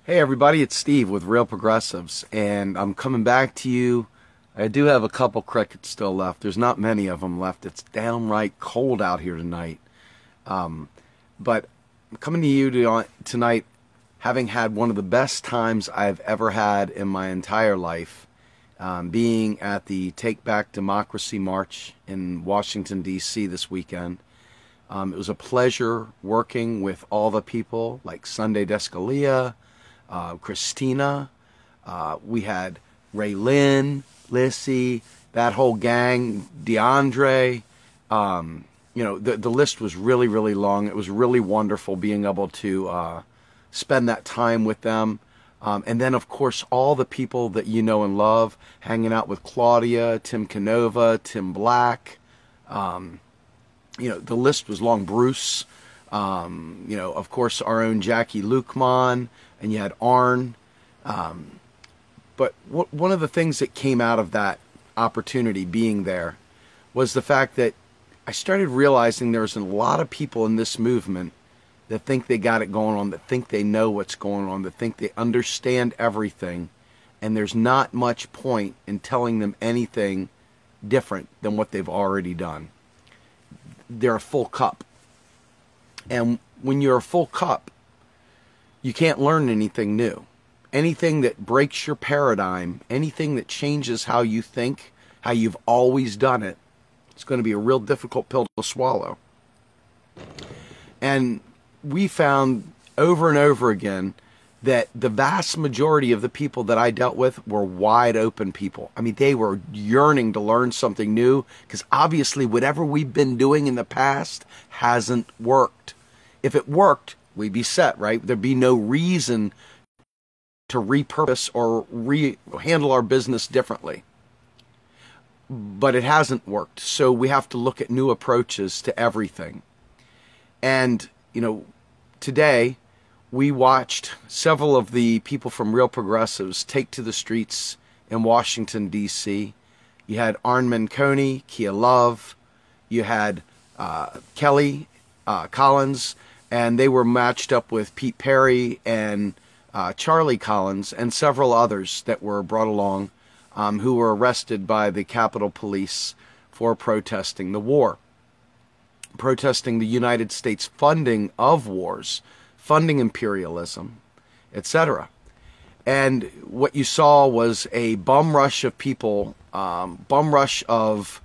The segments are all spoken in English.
Hey everybody, it's Steve with Real Progressives, and I'm coming back to you. I do have a couple crickets still left. There's not many of them left. It's downright cold out here tonight. But I'm coming to you tonight having had one of the best times I've ever had in my entire life, being at the Take Back Democracy March in Washington, D.C. this weekend. It was a pleasure working with all the people like Sunday Descalia, Christina, we had Ray Lynn, Lissy, that whole gang, DeAndre. The list was really, really long. It was really wonderful being able to spend that time with them. And then, of course, all the people that you know and love, hanging out with Claudia, Tim Canova, Tim Black. The list was long. Bruce, of course, our own Jackie Lukman, and you had Arn. But one of the things that came out of that opportunity being there was the fact that I started realizing there's a lot of people in this movement that think they got it going on, that think they know what's going on, that think they understand everything, and there's not much point in telling them anything different than what they've already done. They're a full cup. And when you're a full cup, you can't learn anything new. Anything that breaks your paradigm, anything that changes how you think, how you've always done it, it's going to be a real difficult pill to swallow. And we found over and over again that the vast majority of the people that I dealt with were wide open people. I mean, they were yearning to learn something new because obviously whatever we've been doing in the past hasn't worked. If it worked, we'd be set, right? There'd be no reason to repurpose or handle our business differently. But it hasn't worked. So we have to look at new approaches to everything. And, today we watched several of the people from Real Progressives take to the streets in Washington, D.C. You had Arn Menconi, Kia Love, you had Kelly Collins, and they were matched up with Pete Perry and Charlie Collins and several others that were brought along who were arrested by the Capitol Police for protesting the war, protesting the United States funding of wars, funding imperialism, etc. And what you saw was a bum rush of people, bum rush of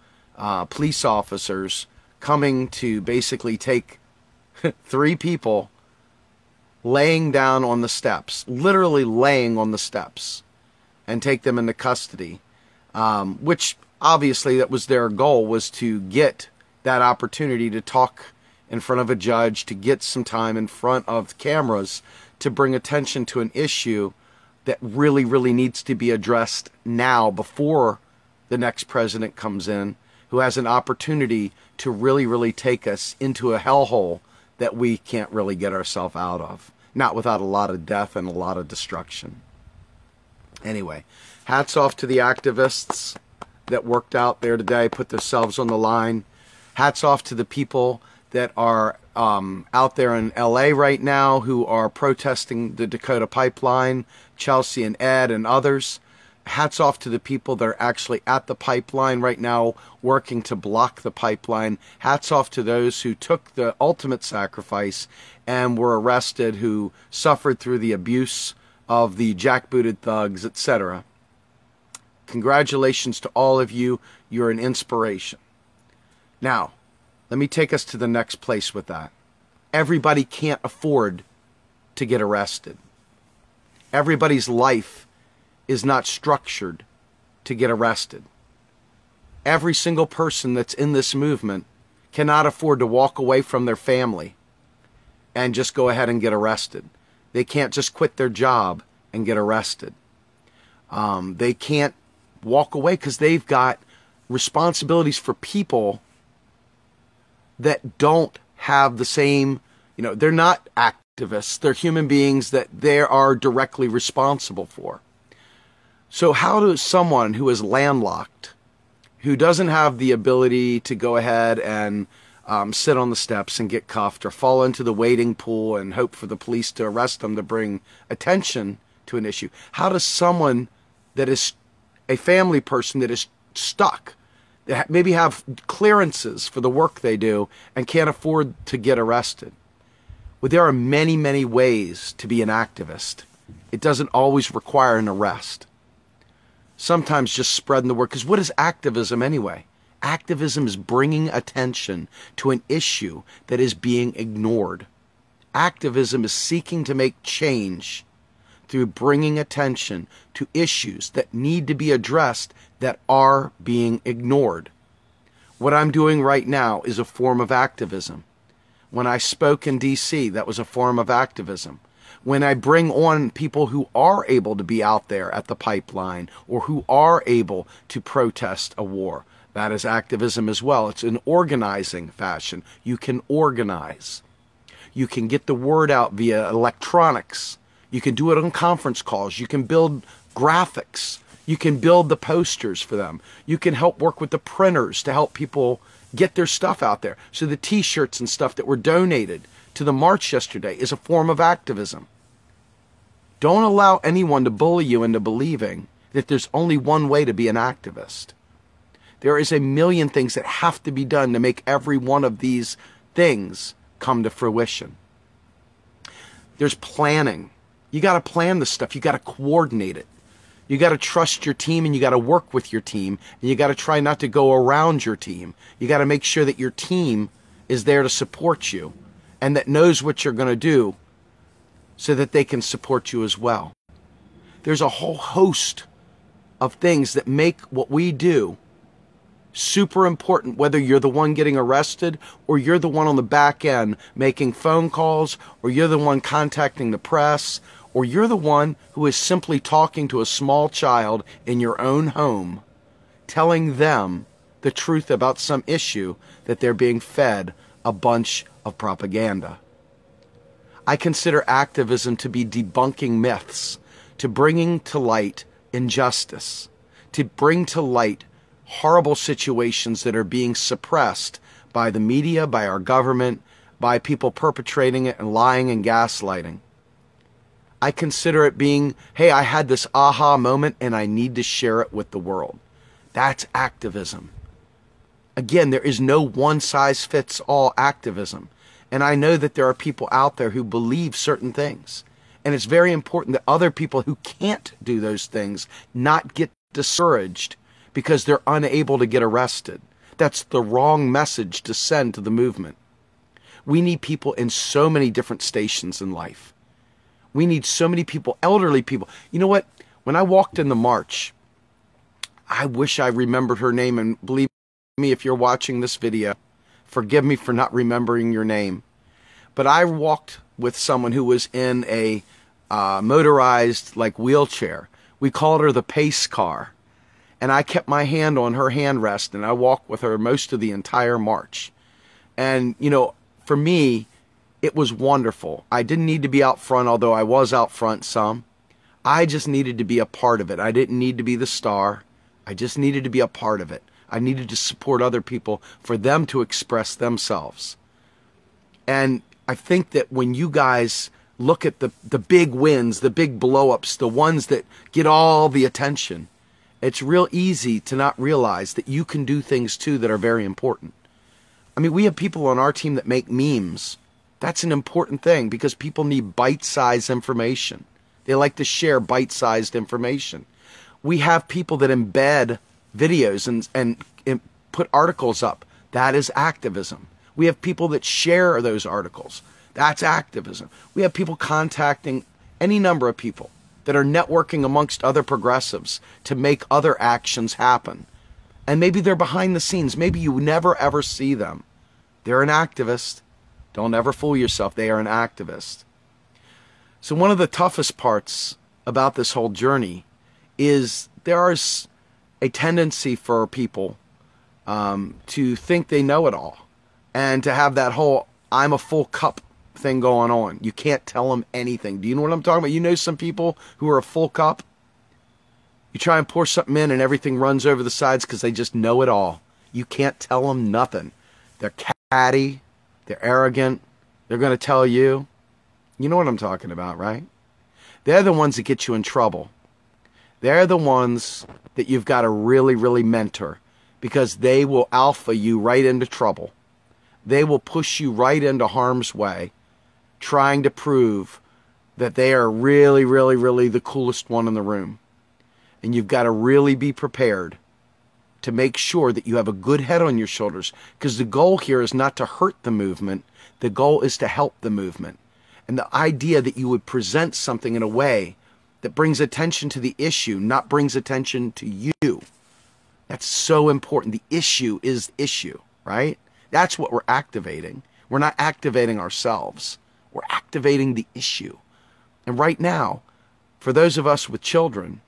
police officers coming to basically take three people laying down on the steps, literally laying on the steps, and take them into custody, which obviously that was their goal, was to get that opportunity to talk in front of a judge, to get some time in front of cameras, to bring attention to an issue that really, really needs to be addressed now before the next president comes in, who has an opportunity to really, really take us into a hellhole that we can't really get ourselves out of. Not without a lot of death and a lot of destruction. Anyway, hats off to the activists that worked out there today, put themselves on the line. Hats off to the people that are out there in L.A. right now who are protesting the Dakota pipeline, Chelsea and Ed and others. Hats off to the people that are actually at the pipeline right now working to block the pipeline. Hats off to those who took the ultimate sacrifice and were arrested, who suffered through the abuse of the jackbooted thugs, etc. Congratulations to all of you. You're an inspiration. Now, let me take us to the next place with that. Everybody can't afford to get arrested. Everybody's life is not structured to get arrested. Every single person that's in this movement cannot afford to walk away from their family and just go ahead and get arrested. They can't just quit their job and get arrested. They can't walk away because they've got responsibilities for people that don't have the same, they're not activists. They're human beings that they are directly responsible for. So how does someone who is landlocked, who doesn't have the ability to go ahead and sit on the steps and get cuffed, or fall into the wading pool and hope for the police to arrest them to bring attention to an issue? How does someone that is a family person that is stuck, that maybe have clearances for the work they do and can't afford to get arrested? Well, there are many, many ways to be an activist. It doesn't always require an arrest. Sometimes just spreading the word. Because what is activism anyway? Activism is bringing attention to an issue that is being ignored. Activism is seeking to make change through bringing attention to issues that need to be addressed that are being ignored. What I'm doing right now is a form of activism. When I spoke in D.C., that was a form of activism. When I bring on people who are able to be out there at the pipeline or who are able to protest a war, that is activism as well. It's an organizing fashion. You can organize. You can get the word out via electronics. You can do it on conference calls. You can build graphics. You can build the posters for them. You can help work with the printers to help people get their stuff out there. So the t-shirts and stuff that were donated to the march yesterday is a form of activism. Don't allow anyone to bully you into believing that there's only one way to be an activist. There is a million things that have to be done to make every one of these things come to fruition. There's planning. You got to plan the stuff. You got to coordinate it. You got to trust your team, and you got to work with your team, and you got to try not to go around your team. You got to make sure that your team is there to support you and that knows what you're going to do so that they can support you as well. There's a whole host of things that make what we do super important, whether you're the one getting arrested or you're the one on the back end making phone calls, or you're the one contacting the press, or you're the one who is simply talking to a small child in your own home, telling them the truth about some issue that they're being fed a bunch of propaganda. I consider activism to be debunking myths, to bringing to light injustice, to bring to light horrible situations that are being suppressed by the media, by our government, by people perpetrating it and lying and gaslighting. I consider it being, hey, I had this aha moment and I need to share it with the world. That's activism. Again, there is no one-size-fits-all activism. And I know that there are people out there who believe certain things. And it's very important that other people who can't do those things not get discouraged because they're unable to get arrested. That's the wrong message to send to the movement. We need people in so many different stations in life. We need so many people, elderly people. You know what? When I walked in the march, I wish I remembered her name. And believe me, if you're watching this video, forgive me for not remembering your name. But I walked with someone who was in a motorized wheelchair. We called her the pace car. And I kept my hand on her handrest, and I walked with her most of the entire march. And, for me, it was wonderful. I didn't need to be out front, although I was out front some. I just needed to be a part of it. I didn't need to be the star. I just needed to be a part of it. I needed to support other people for them to express themselves. And I think that when you guys look at the big wins, the big blow-ups, the ones that get all the attention, it's real easy to not realize that you can do things too that are very important. I mean, we have people on our team that make memes. That's an important thing because people need bite-sized information. They like to share bite-sized information. We have people that embed videos and put articles up. That is activism. We have people that share those articles. That's activism. We have people contacting any number of people that are networking amongst other progressives to make other actions happen. And maybe they're behind the scenes. Maybe you never ever see them. They're an activist. Don't ever fool yourself. They are an activist. So one of the toughest parts about this whole journey is there is a tendency for people to think they know it all and to have that whole I'm a full cup thing going on. You can't tell them anything. Do you know what I'm talking about? You know some people who are a full cup? You try and pour something in and everything runs over the sides because they just know it all. You can't tell them nothing. They're catty, they're arrogant, they're going to tell you. You know what I'm talking about, right? They're the ones that get you in trouble. They're the ones that you've got to really, really mentor, because they will alpha you right into trouble. They will push you right into harm's way, trying to prove that they are really, really, really the coolest one in the room. And you've got to really be prepared to make sure that you have a good head on your shoulders, because the goal here is not to hurt the movement. The goal is to help the movement. And the idea that you would present something in a way that brings attention to the issue, not brings attention to you. That's so important. The issue is the issue, right? That's what we're activating. We're not activating ourselves. We're activating the issue. And right now, for those of us with children,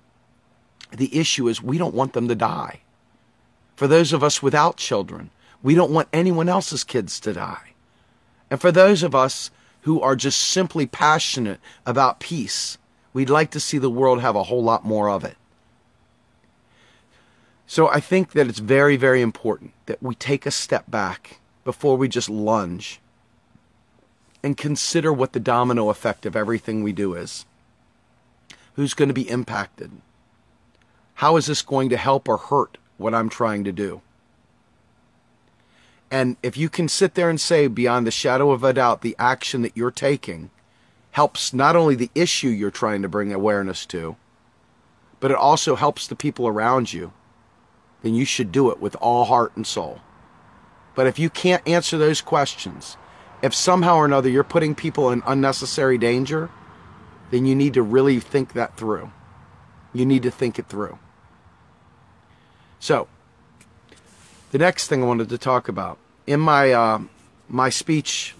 the issue is we don't want them to die. For those of us without children, we don't want anyone else's kids to die. And for those of us who are just simply passionate about peace, we'd like to see the world have a whole lot more of it. So I think that it's very, very important that we take a step back before we just lunge and consider what the domino effect of everything we do is. Who's going to be impacted? How is this going to help or hurt what I'm trying to do? And if you can sit there and say, beyond the shadow of a doubt, the action that you're taking helps not only the issue you're trying to bring awareness to, but it also helps the people around you, then you should do it with all heart and soul. But if you can't answer those questions, if somehow or another you're putting people in unnecessary danger, then you need to really think that through. You need to think it through. So, the next thing I wanted to talk about, in my speech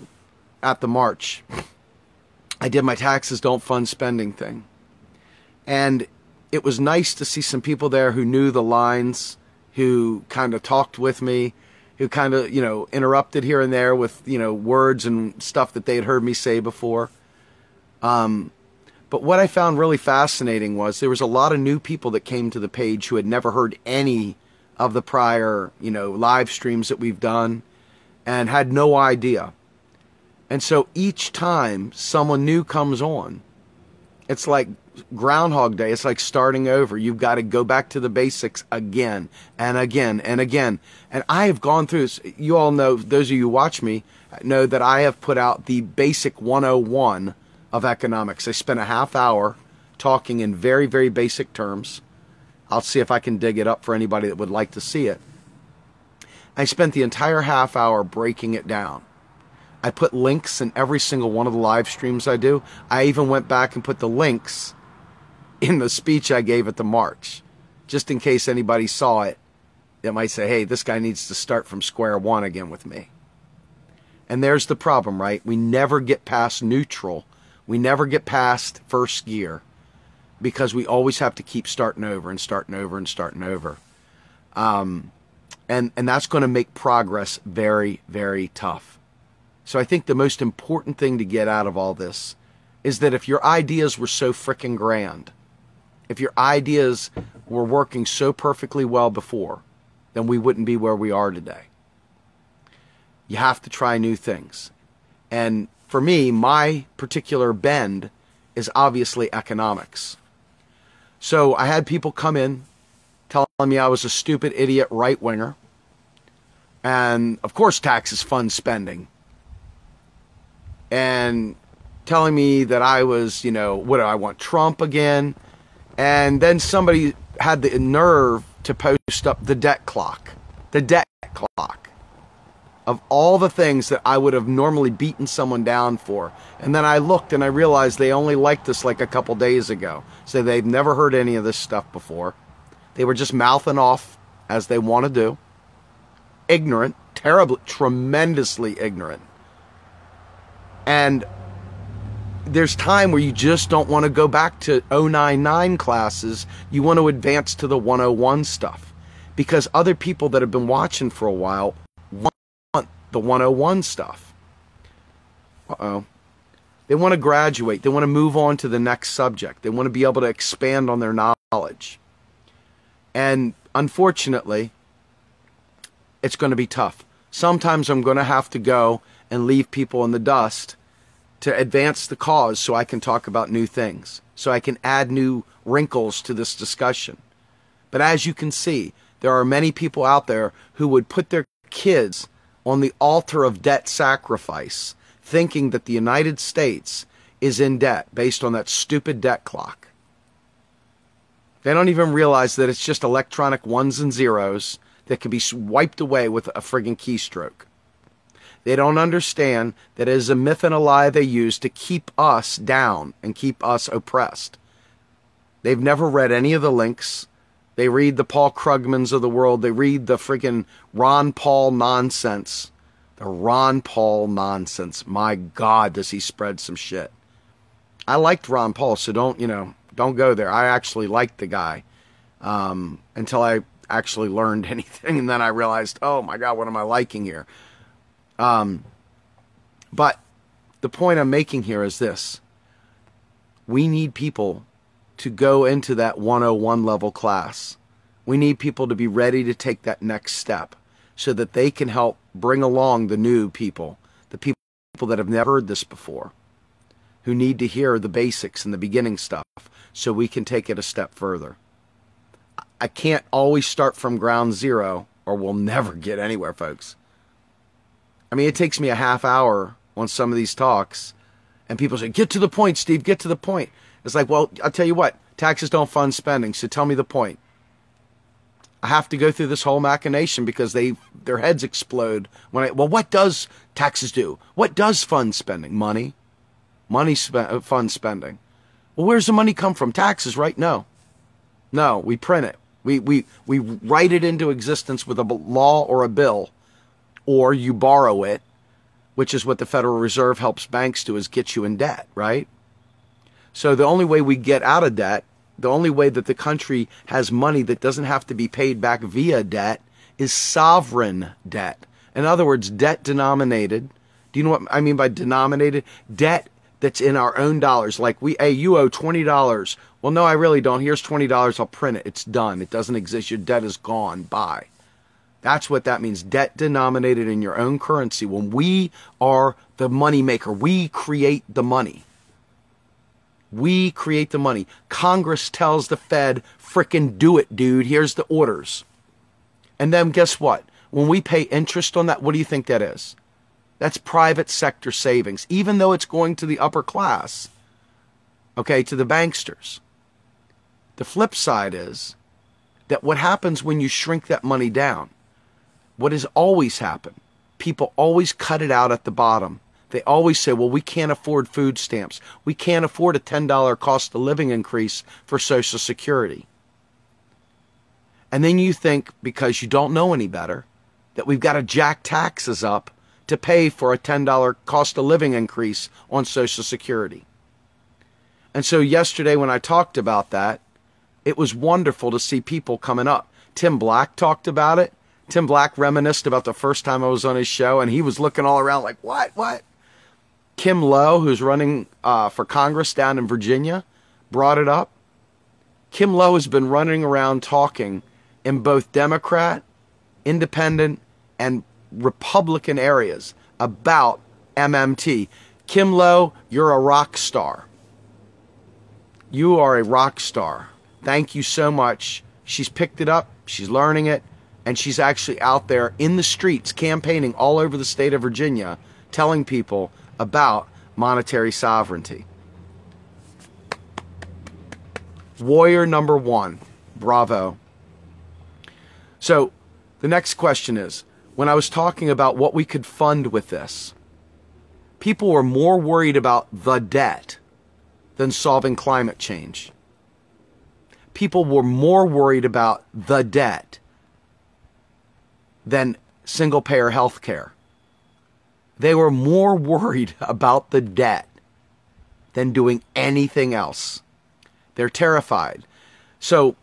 at the march, I did my taxes don't fund spending thing. And it was nice to see some people there who knew the lines, who kind of talked with me, who kind of, interrupted here and there with, words and stuff that they had heard me say before. But what I found really fascinating was there was a lot of new people that came to the page who had never heard any of the prior, live streams that we've done and had no idea. And so each time someone new comes on, it's like Groundhog Day. It's like starting over. You've got to go back to the basics again and again and again. And I have gone through this. You all know, those of you who watch me, know that I have put out the basic 101 of economics. I spent a half hour talking in very, very basic terms. I'll see if I can dig it up for anybody that would like to see it. I spent the entire half hour breaking it down. I put links in every single one of the live streams I do. I even went back and put the links in the speech I gave at the march, just in case anybody saw it that might say, hey, this guy needs to start from square one again with me. And there's the problem, right? We never get past neutral. We never get past first gear because we always have to keep starting over and starting over and starting over. And that's going to make progress very, very tough. So I think the most important thing to get out of all this is that if your ideas were so frickin' grand, if your ideas were working so perfectly well before, then we wouldn't be where we are today. You have to try new things. And for me, my particular bend is obviously economics. So I had people come in telling me I was a stupid idiot right-winger. And of course taxes fund spending. And telling me that I was, what do I want, Trump again? And then somebody had the nerve to post up the debt clock. The debt clock. Of all the things that I would have normally beaten someone down for. And then I looked and I realized they only liked this like a couple days ago. So they've never heard any of this stuff before. They were just mouthing off as they want to do. Ignorant. Terribly, tremendously ignorant. And there's time where you just don't want to go back to 099 classes. You want to advance to the 101 stuff. Because other people that have been watching for a while want the 101 stuff. They want to graduate. They want to move on to the next subject. They want to be able to expand on their knowledge. And unfortunately, it's going to be tough. Sometimes I'm going to have to go and leave people in the dust to advance the cause so I can talk about new things, so I can add new wrinkles to this discussion. But as you can see, there are many people out there who would put their kids on the altar of debt sacrifice, thinking that the United States is in debt based on that stupid debt clock. They don't even realize that it's just electronic ones and zeros that can be wiped away with a friggin' keystroke. They don't understand that it is a myth and a lie they use to keep us down and keep us oppressed. They've never read any of the links. They read the Paul Krugmans of the world. They read the friggin' Ron Paul nonsense. The Ron Paul nonsense. My God, does he spread some shit. I liked Ron Paul, so don't go there. I actually liked the guy until I actually learned anything, and then I realized, oh my God, what am I liking here? But the point I'm making here is this. We need people to go into that 101 level class. We need people to be ready to take that next step so that they can help bring along the new people, the people that have never heard this before, who need to hear the basics and the beginning stuff so we can take it a step further. I can't always start from ground zero or we'll never get anywhere, folks. I mean, it takes me a half hour on some of these talks and people say, get to the point, Steve, get to the point. It's like, well, I'll tell you what, taxes don't fund spending, so tell me the point. I have to go through this whole machination because their heads explode when well, what does taxes do? What does fund spending? Money. Fund spending. Well, where's the money come from? Taxes, right? No, we print it. We write it into existence with a law or a bill, or you borrow it, which is what the Federal Reserve helps banks do, is get you in debt, right? So the only way we get out of debt, the only way that the country has money that doesn't have to be paid back via debt is sovereign debt. In other words, debt denominated. Do you know what I mean by denominated? Debt that's in our own dollars. Like hey, you owe $20. Well, no, I really don't. Here's $20. I'll print it. It's done. It doesn't exist. Your debt is gone. Bye. That's what that means. Debt denominated in your own currency. When we are the money maker, we create the money. We create the money. Congress tells the Fed, frickin' do it, dude. Here's the orders. And then guess what? When we pay interest on that, what do you think that is? That's private sector savings, even though it's going to the upper class, okay, to the banksters. The flip side is that what happens when you shrink that money down, what has always happened, people always cut it out at the bottom. They always say, well, we can't afford food stamps. We can't afford a $10 cost of living increase for Social Security. And then you think, because you don't know any better, that we've got to jack taxes up to pay for a $10 cost of living increase on Social Security. And so yesterday when I talked about that, it was wonderful to see people coming up. Tim Black talked about it. Tim Black reminisced about the first time I was on his show, and he was looking all around like, what? Kim Lowe, who's running for Congress down in Virginia, brought it up. Kim Lowe has been running around talking in both Democrat, Independent, and Republican areas about MMT. Kim Lowe, you're a rock star. You are a rock star. Thank you so much. She's picked it up, she's learning it, and she's actually out there in the streets campaigning all over the state of Virginia, telling people about monetary sovereignty. Warrior number one. Bravo. So the next question is, when I was talking about what we could fund with this, people were more worried about the debt than solving climate change. People were more worried about the debt than single-payer health care. They were more worried about the debt than doing anything else. They're terrified. So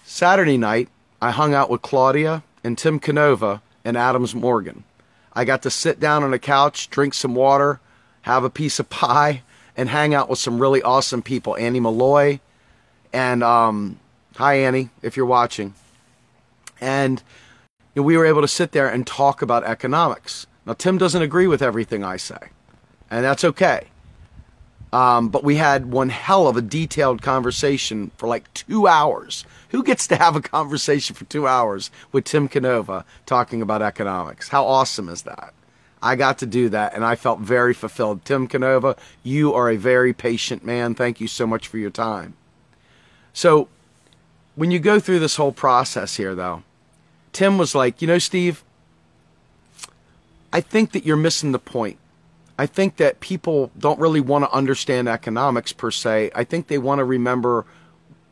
Saturday night, I hung out with Claudia and Tim Canova and Adams Morgan. I got to sit down on a couch, drink some water, have a piece of pie, and hang out with some really awesome people. Annie Malloy, and hi Annie, if you're watching. And we were able to sit there and talk about economics. Now, Tim doesn't agree with everything I say, and that's okay. But we had one hell of a detailed conversation for like 2 hours. Who gets to have a conversation for 2 hours with Tim Canova talking about economics? How awesome is that? I got to do that, and I felt very fulfilled. Tim Canova, you are a very patient man. Thank you so much for your time. So when you go through this whole process here, though, Tim was like, Steve, I think that you're missing the point. I think that people don't really want to understand economics per se. I think they want to remember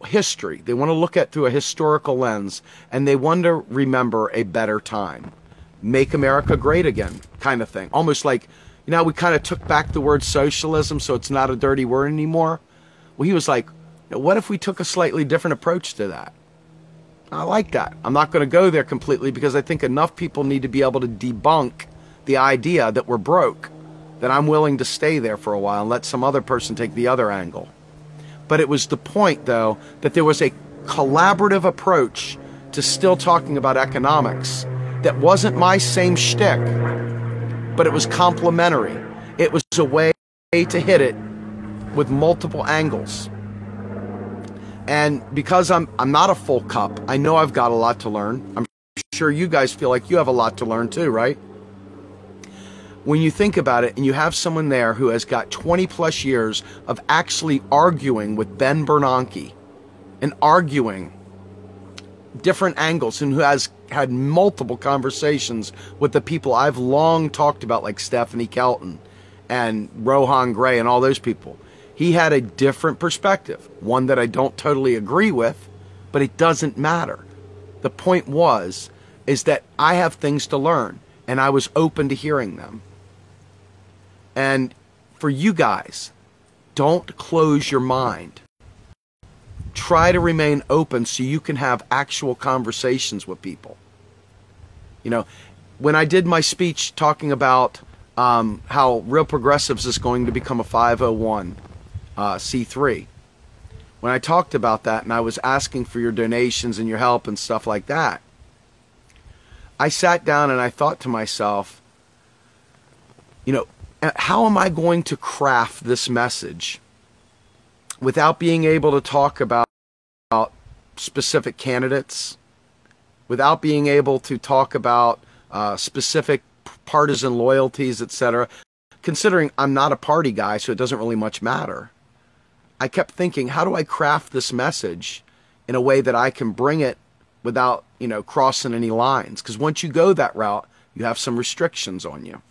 history. They want to look at through a historical lens, and they want to remember a better time. Make America great again, kind of thing. Almost like, we kind of took back the word socialism, so it's not a dirty word anymore. Well, he was like, what if we took a slightly different approach to that? I like that. I'm not going to go there completely because I think enough people need to be able to debunk the idea that we're broke, that I'm willing to stay there for a while and let some other person take the other angle. But it was the point, though, that there was a collaborative approach to still talking about economics that wasn't my same shtick, but it was complementary. It was a way to hit it with multiple angles. And because I'm not a full cup, I know I've got a lot to learn. I'm sure you guys feel like you have a lot to learn too, right? When you think about it and you have someone there who has got 20 plus years of actually arguing with Ben Bernanke and arguing different angles, and who has had multiple conversations with the people I've long talked about, like Stephanie Kelton and Rohan Gray and all those people. He had a different perspective, one that I don't totally agree with, but it doesn't matter. The point is that I have things to learn, and I was open to hearing them. And for you guys, don't close your mind. Try to remain open so you can have actual conversations with people. When I did my speech talking about how Real Progressives is going to become a 501c3, when I talked about that and I was asking for your donations and your help and stuff like that, I sat down and I thought to myself, how am I going to craft this message without being able to talk about specific candidates, without being able to talk about specific partisan loyalties, etc., considering I'm not a party guy, so it doesn't really much matter. I kept thinking, how do I craft this message in a way that I can bring it without, crossing any lines? Because once you go that route, you have some restrictions on you.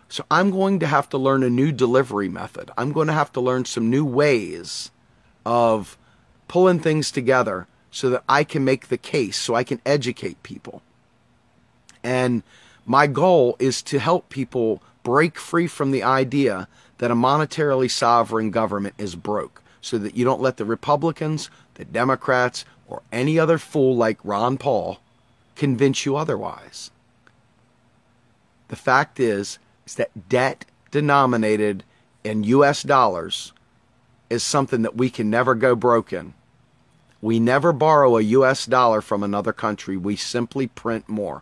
So I'm going to have to learn a new delivery method. I'm going to have to learn some new ways of pulling things together so that I can make the case, so I can educate people. And my goal is to help people break free from the idea that a monetarily sovereign government is broke, so that you don't let the Republicans, the Democrats, or any other fool like Ron Paul convince you otherwise. The fact is that debt denominated in US dollars is something that we can never go broke in. We never borrow a US dollar from another country. We simply print more.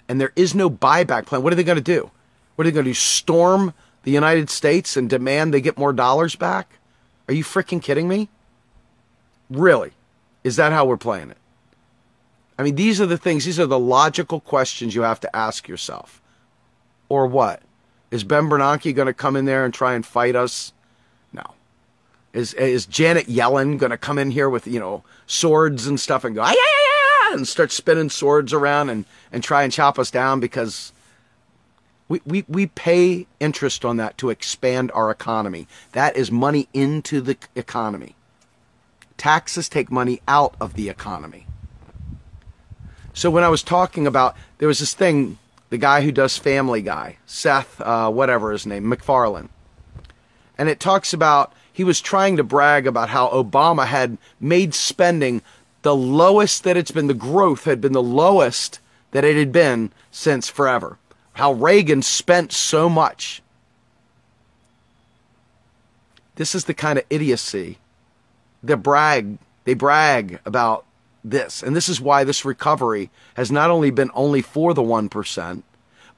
And there is no buyback plan. What are they going to do? What are they going to do? Storm the United States and demand they get more dollars back? Are you freaking kidding me? Really? Is that how we're playing it? I mean, these are the things, these are the logical questions you have to ask yourself. Or what? Is Ben Bernanke going to come in there and try and fight us? No. Is Janet Yellen going to come in here with, swords and stuff and go, ah, yeah, yeah, yeah, and start spinning swords around and try and chop us down? Because we pay interest on that to expand our economy. That is money into the economy. Taxes take money out of the economy. So when I was talking about, there was this thing, the guy who does Family Guy, Seth, whatever his name, MacFarlane. And it talks about, he was trying to brag about how Obama had made spending the lowest that it's been, the growth had been the lowest that it had been since forever. How Reagan spent so much. This is the kind of idiocy. They brag about this. And this is why this recovery has not only been only for the 1%,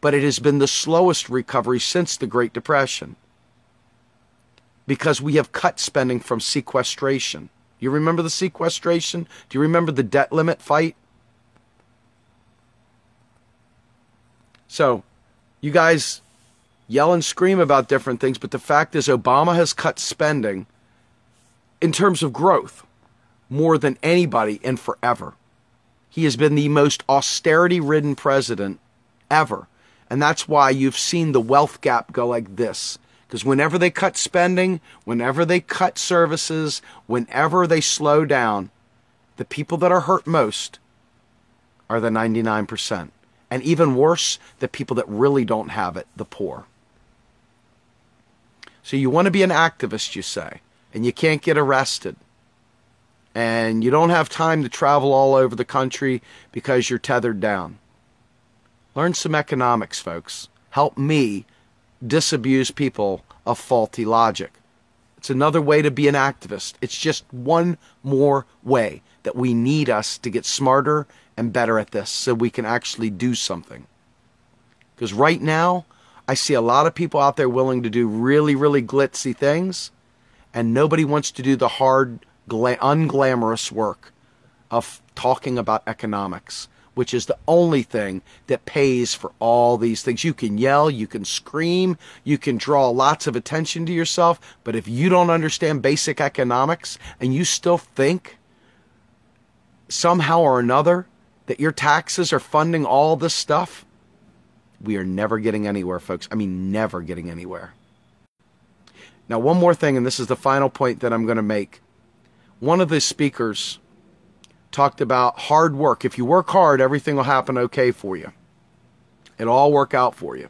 but it has been the slowest recovery since the Great Depression. Because we have cut spending from sequestration. You remember the sequestration? Do you remember the debt limit fight? So, you guys yell and scream about different things, but the fact is Obama has cut spending in terms of growth more than anybody in forever. He has been the most austerity-ridden president ever. And that's why you've seen the wealth gap go like this. Because whenever they cut spending, whenever they cut services, whenever they slow down, the people that are hurt most are the 99%. And even worse, the people that really don't have it, the poor. So you want to be an activist, you say, and you can't get arrested. And you don't have time to travel all over the country because you're tethered down. Learn some economics, folks. Help me disabuse people of faulty logic. It's another way to be an activist. It's just one more way that we need us to get smarter and better at this so we can actually do something. Because right now, I see a lot of people out there willing to do really, really glitzy things, and nobody wants to do the hard, unglamorous work of talking about economics, which is the only thing that pays for all these things. You can yell, you can scream, you can draw lots of attention to yourself, but if you don't understand basic economics and you still think somehow or another that your taxes are funding all this stuff, we are never getting anywhere, folks. I mean, never getting anywhere. Now, one more thing, and this is the final point that I'm going to make. One of the speakers talked about hard work. If you work hard, everything will happen okay for you. It'll all work out for you.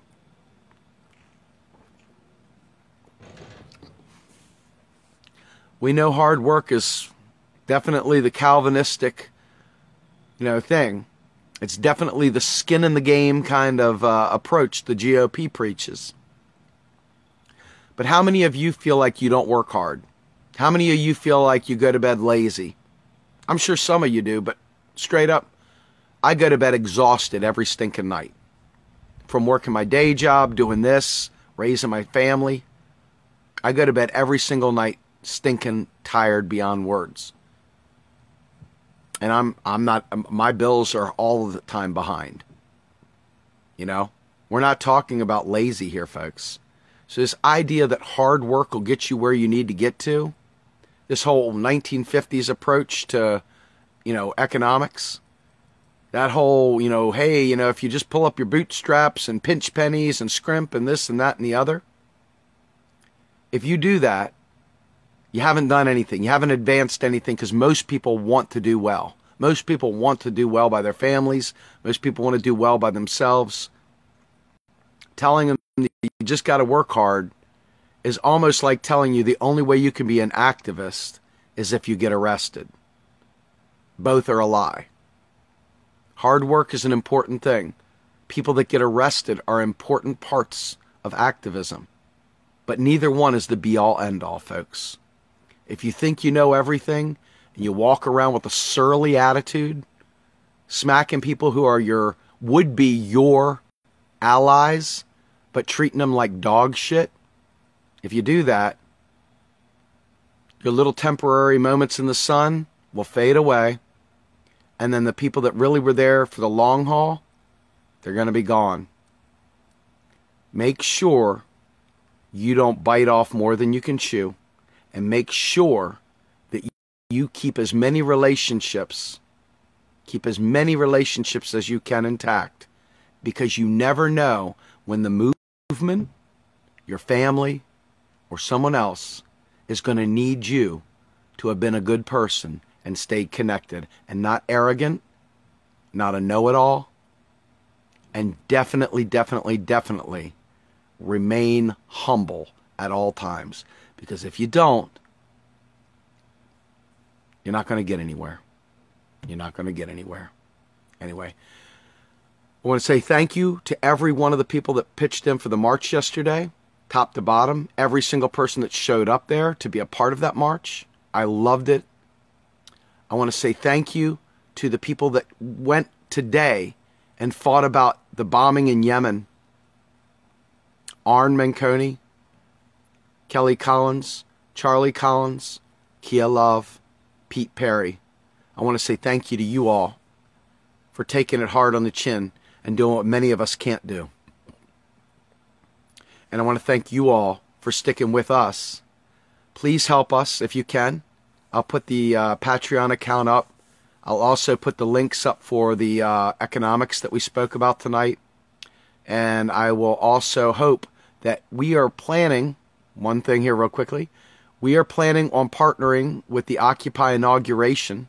We know hard work is definitely the Calvinistic, thing. It's definitely the skin in the game kind of approach the GOP preaches. But how many of you feel like you don't work hard? How many of you feel like you go to bed lazy? I'm sure some of you do, but straight up, I go to bed exhausted every stinking night. From working my day job, doing this, raising my family. I go to bed every single night stinking tired beyond words. And I'm not, my bills are all of the time behind. We're not talking about lazy here, folks. So this idea that hard work will get you where you need to get to, this whole 1950s approach to, economics, that whole, hey, if you just pull up your bootstraps and pinch pennies and scrimp and this and that and the other, if you do that, you haven't done anything. You haven't advanced anything because most people want to do well. Most people want to do well by their families. Most people want to do well by themselves. Telling them that you just got to work hard is almost like telling you the only way you can be an activist is if you get arrested. Both are a lie. Hard work is an important thing. People that get arrested are important parts of activism. But neither one is the be-all, end-all, folks. If you think you know everything, and you walk around with a surly attitude, smacking people who are would-be your allies, but treating them like dog shit, if you do that, your little temporary moments in the sun will fade away, and then the people that really were there for the long haul, they're going to be gone. Make sure you don't bite off more than you can chew, and make sure that you keep as many relationships as you can intact, because you never know when the movement, your family, or someone else is going to need you to have been a good person and stayed connected and not arrogant, not a know-it-all, and definitely remain humble at all times. Because if you don't, you're not going to get anywhere. You're not going to get anywhere. Anyway, I want to say thank you to every one of the people that pitched in for the march yesterday, top to bottom. Every single person that showed up there to be a part of that march. I loved it. I want to say thank you to the people that went today and fought about the bombing in Yemen. Arn Manconi, Kelly Collins, Charlie Collins, Kia Love, Pete Perry. I want to say thank you to you all for taking it hard on the chin and doing what many of us can't do. And I want to thank you all for sticking with us. Please help us if you can. I'll put the Patreon account up. I'll also put the links up for the economics that we spoke about tonight. And I will also hope that we are planning, one thing here real quickly, we are planning on partnering with the Occupy inauguration.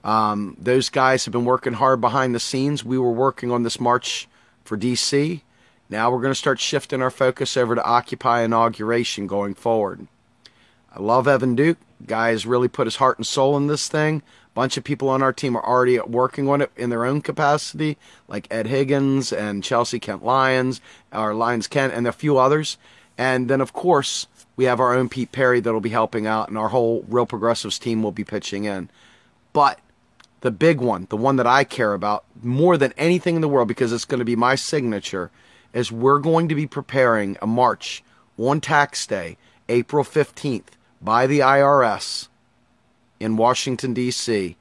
Those guys have been working hard behind the scenes. We were working on this march for DC. Now we're going to start shifting our focus over to Occupy inauguration going forward. I love Evan Duke. Guy has really put his heart and soul in this thing. A bunch of people on our team are already working on it in their own capacity, like Ed Higgins and Chelsea Kent Lyons, or Lyons Kent, and a few others. And then, of course, we have our own Pete Perry that'll be helping out, and our whole Real Progressives team will be pitching in. But the big one, the one that I care about more than anything in the world, because it's going to be my signature, is we're going to be preparing a march on tax day, April 15th, by the IRS in Washington, D.C.,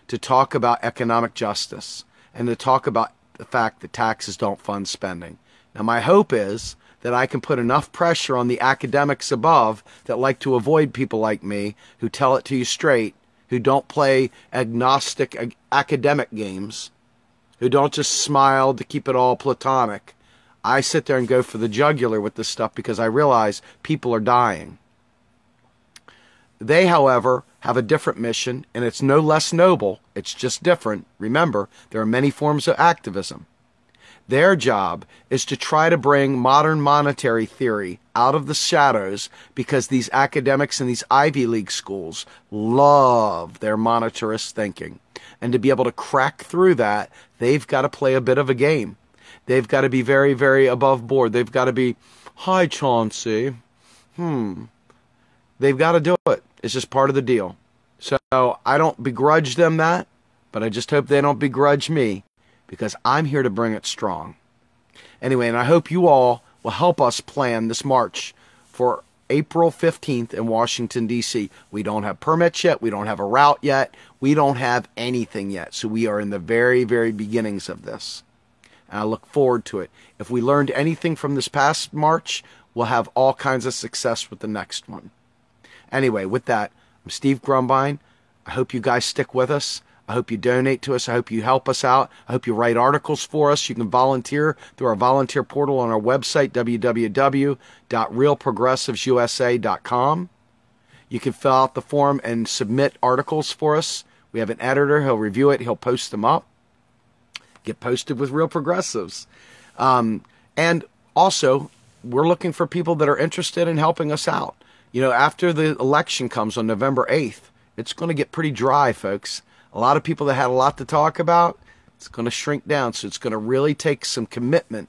to talk about economic justice and to talk about the fact that taxes don't fund spending. Now, my hope is that I can put enough pressure on the academics above that like to avoid people like me who tell it to you straight, who don't play agnostic academic games, who don't just smile to keep it all platonic. I sit there and go for the jugular with this stuff because I realize people are dying. They, however, have a different mission, and it's no less noble. It's just different. Remember, there are many forms of activism. Their job is to try to bring modern monetary theory out of the shadows because these academics in these Ivy League schools love their monetarist thinking. And to be able to crack through that, they've got to play a bit of a game. They've got to be very, very above board. They've got to be, hi, Chauncey. They've got to do it. It's just part of the deal. So I don't begrudge them that, but I just hope they don't begrudge me because I'm here to bring it strong. Anyway, and I hope you all will help us plan this march for April 15th in Washington, D.C. We don't have permits yet. We don't have a route yet. We don't have anything yet. So we are in the very, very beginnings of this. And I look forward to it. If we learned anything from this past march, we'll have all kinds of success with the next one. Anyway, with that, I'm Steve Grumbine. I hope you guys stick with us. I hope you donate to us. I hope you help us out. I hope you write articles for us. You can volunteer through our volunteer portal on our website, www.realprogressivesusa.com. You can fill out the form and submit articles for us. We have an editor. He'll review it. He'll post them up. Get posted with Real Progressives. And also, we're looking for people that are interested in helping us out. You know, after the election comes on November 8th, it's going to get pretty dry, folks. A lot of people that had a lot to talk about, it's going to shrink down. So it's going to really take some commitment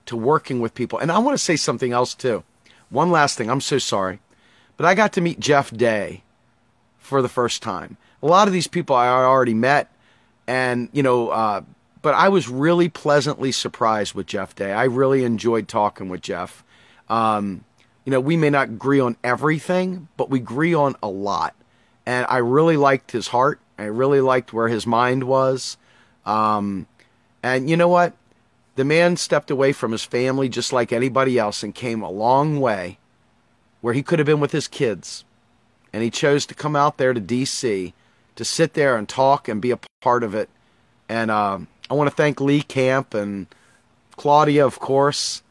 to working with people. And I want to say something else, too. One last thing. I'm so sorry. But I got to meet Jeff Day for the first time. A lot of these people I already met. And, you know, but I was really pleasantly surprised with Jeff Day. I really enjoyed talking with Jeff. You know, we may not agree on everything, but we agree on a lot. And I really liked his heart. I really liked where his mind was. And you know what? The man stepped away from his family just like anybody else and came a long way where he could have been with his kids. And he chose to come out there to D.C. to sit there and talk and be a part of it. And I want to thank Lee Camp and Claudia, of course.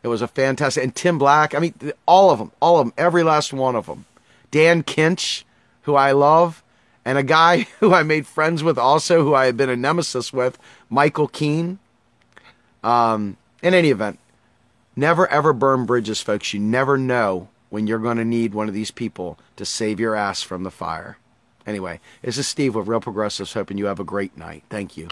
It was a fantastic, and Tim Black. I mean, all of them, every last one of them. Dan Kinch, who I love, and a guy who I made friends with also, who I had been a nemesis with, Michael Keene. In any event, never ever burn bridges, folks. You never know when you're going to need one of these people to save your ass from the fire. Anyway, this is Steve with Real Progressives, hoping you have a great night. Thank you.